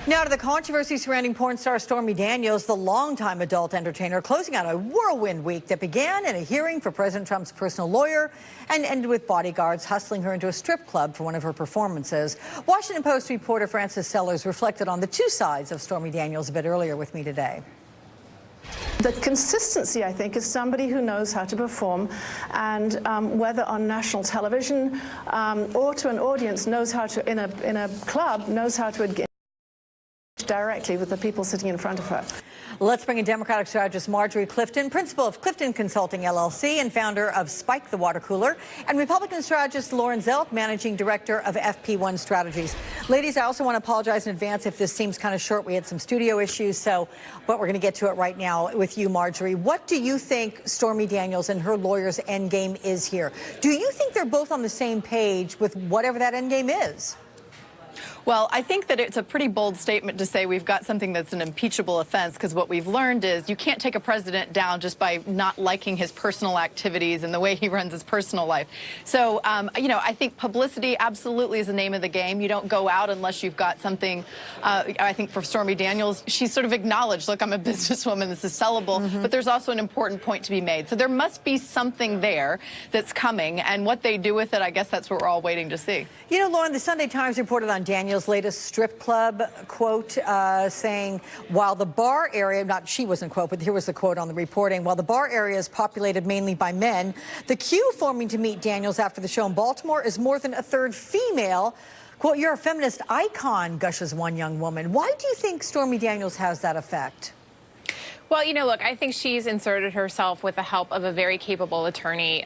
Now to the controversy surrounding porn star Stormy Daniels, the longtime adult entertainer, closing out a whirlwind week that began in a hearing for President Trump's personal lawyer and ended with bodyguards hustling her into a strip club for one of her performances. Washington Post reporter Frances Sellers reflected on the two sides of Stormy Daniels a bit earlier with me today. The consistency, I think, is somebody who knows how to perform, and whether on national television or to an audience, knows how to, in a club, knows how to engage directly with the people sitting in front of her. Let's bring in Democratic strategist Marjorie Clifton, principal of Clifton Consulting LLC and founder of Spike the Water Cooler, and Republican strategist Lauren Zelt, managing director of FP1 Strategies. Ladies, I also want to apologize in advance if this seems kind of short. We had some studio issues, but we're going to get to it right now with you, Marjorie. What do you think Stormy Daniels and her lawyer's endgame is here? Do you think they're both on the same page with whatever that endgame is? Well, I think that it's a pretty bold statement to say we've got something that's an impeachable offense, because what we've learned is you can't take a president down just by not liking his personal activities and the way he runs his personal life. So, I think publicity absolutely is the name of the game. You don't go out unless you've got something. I think for Stormy Daniels, she's sort of acknowledged, look, I'm a businesswoman, this is sellable, but there's also an important point to be made. So there must be something there that's coming, and what they do with it, I guess that's what we're all waiting to see. You know, Lauren, the Sunday Times reported on Daniels' latest strip club quote, saying, while the bar area, not she wasn't quote, but here was the quote on the reporting, while the bar area is populated mainly by men, the queue forming to meet Daniels after the show in Baltimore is more than a third female. Quote, you're a feminist icon, gushes one young woman. Why do you think Stormy Daniels has that effect? Well, look, I think she's inserted herself with the help of a very capable attorney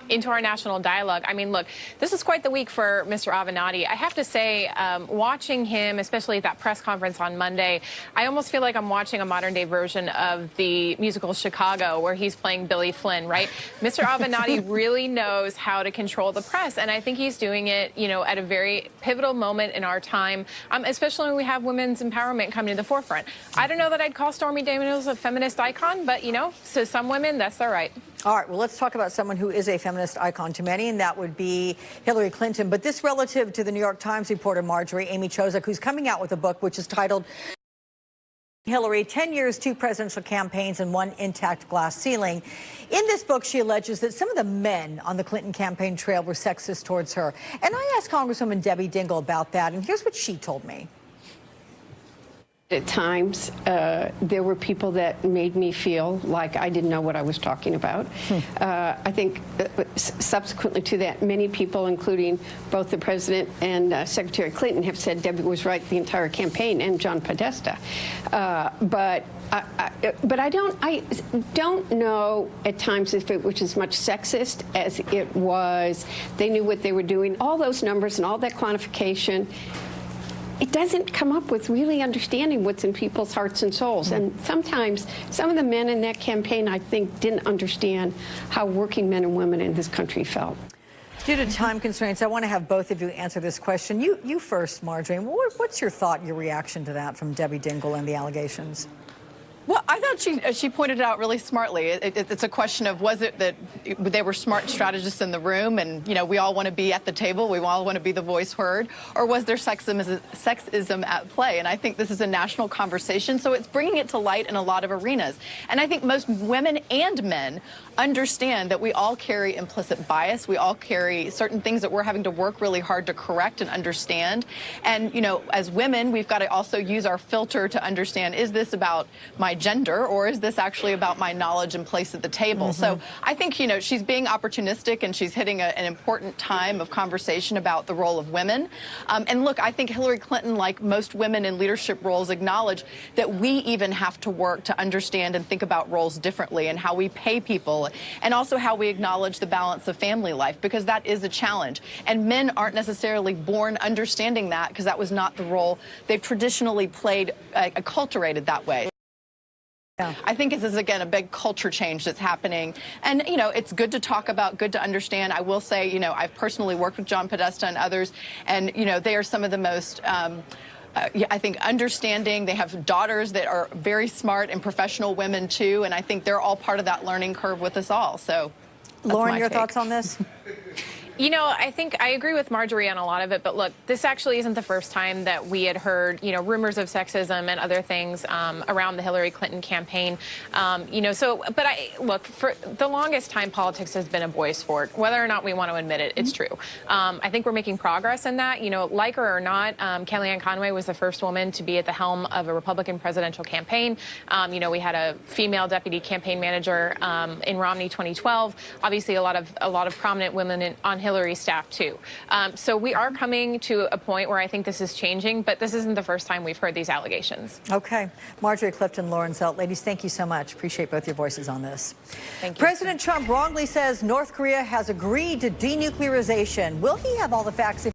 into our national dialogue. I mean, look, this is quite the week for Mr. Avenatti. I have to say, watching him, especially at that press conference on Monday, I almost feel like I'm watching a modern-day version of the musical Chicago, where he's playing Billy Flynn, right? Mr. Avenatti really knows how to control the press, and I think he's doing it, at a very pivotal moment in our time, especially when we have women's empowerment coming to the forefront. I don't know that I'd call Stormy Daniels a feminist icon, but so some women, that's their right. All right, well, let's talk about someone who is a feminist icon to many, and that would be Hillary Clinton. But this relative to the New York Times reporter Marjorie Amy Chozak, who's coming out with a book which is titled Hillary, 10 Years, 2 Presidential Campaigns, and 1 Intact Glass Ceiling. In this book, she alleges that some of the men on the Clinton campaign trail were sexist towards her. And I asked Congresswoman Debbie Dingell about that, and here's what she told me. At times, there were people that made me feel like I didn't know what I was talking about. I think subsequently to that, many people, including both the president and Secretary Clinton, have said Debbie was right the entire campaign, and John Podesta. But I don't know at times if it was as much sexist as it was they knew what they were doing. All those numbers and all that quantification, it doesn't come up with really understanding what's in people's hearts and souls. And sometimes some of the men in that campaign, I think, didn't understand how working men and women in this country felt. Due to time constraints, I want to have both of you answer this question. You first, Marjorie. What's your thought, your reaction to that from Debbie Dingell and the allegations? Well, I thought she pointed it out really smartly. It's a question of, was it that they were smart strategists in the room and, we all want to be at the table, we all want to be the voice heard, or was there sexism at play? And I think this is a national conversation, so it's bringing it to light in a lot of arenas. And I think most women and men understand that we all carry implicit bias. We all carry certain things that we're having to work really hard to correct and understand. And, as women, we've got to also use our filter to understand, is this about my gender, or is this actually about my knowledge and place at the table? So I think, she's being opportunistic, and she's hitting an important time of conversation about the role of women. And look, I think Hillary Clinton, like most women in leadership roles, acknowledge that we even have to work to understand and think about roles differently, and how we pay people, and also how we acknowledge the balance of family life, because that is a challenge. And men aren't necessarily born understanding that, because that was not the role they've traditionally played, acculturated that way. Yeah. I think this is, again, a big culture change that's happening. And, it's good to talk about, good to understand. I will say, I've personally worked with John Podesta and others, and, they are some of the most, I think, understanding. They have daughters that are very smart and professional women, too, and I think they're all part of that learning curve with us all. So, Lauren, your thoughts on this? You know, I think I agree with Marjorie on a lot of it, but look, this actually isn't the first time that we had heard, you know, rumors of sexism and other things around the Hillary Clinton campaign. You know, so, but look, for the longest time, politics has been a boys' sport. Whether or not we want to admit it, it's true. I think we're making progress in that. You know, like her or not, Kellyanne Conway was the first woman to be at the helm of a Republican presidential campaign. You know, we had a female deputy campaign manager in Romney 2012. Obviously, a lot of prominent women on Hillary's staff too. So we are coming to a point where I think this is changing, but this isn't the first time we've heard these allegations. Okay. Marjorie Clifton, Lauren Zelt, ladies, thank you so much. Appreciate both your voices on this. Thank you. President Trump wrongly says North Korea has agreed to denuclearization. Will he have all the facts?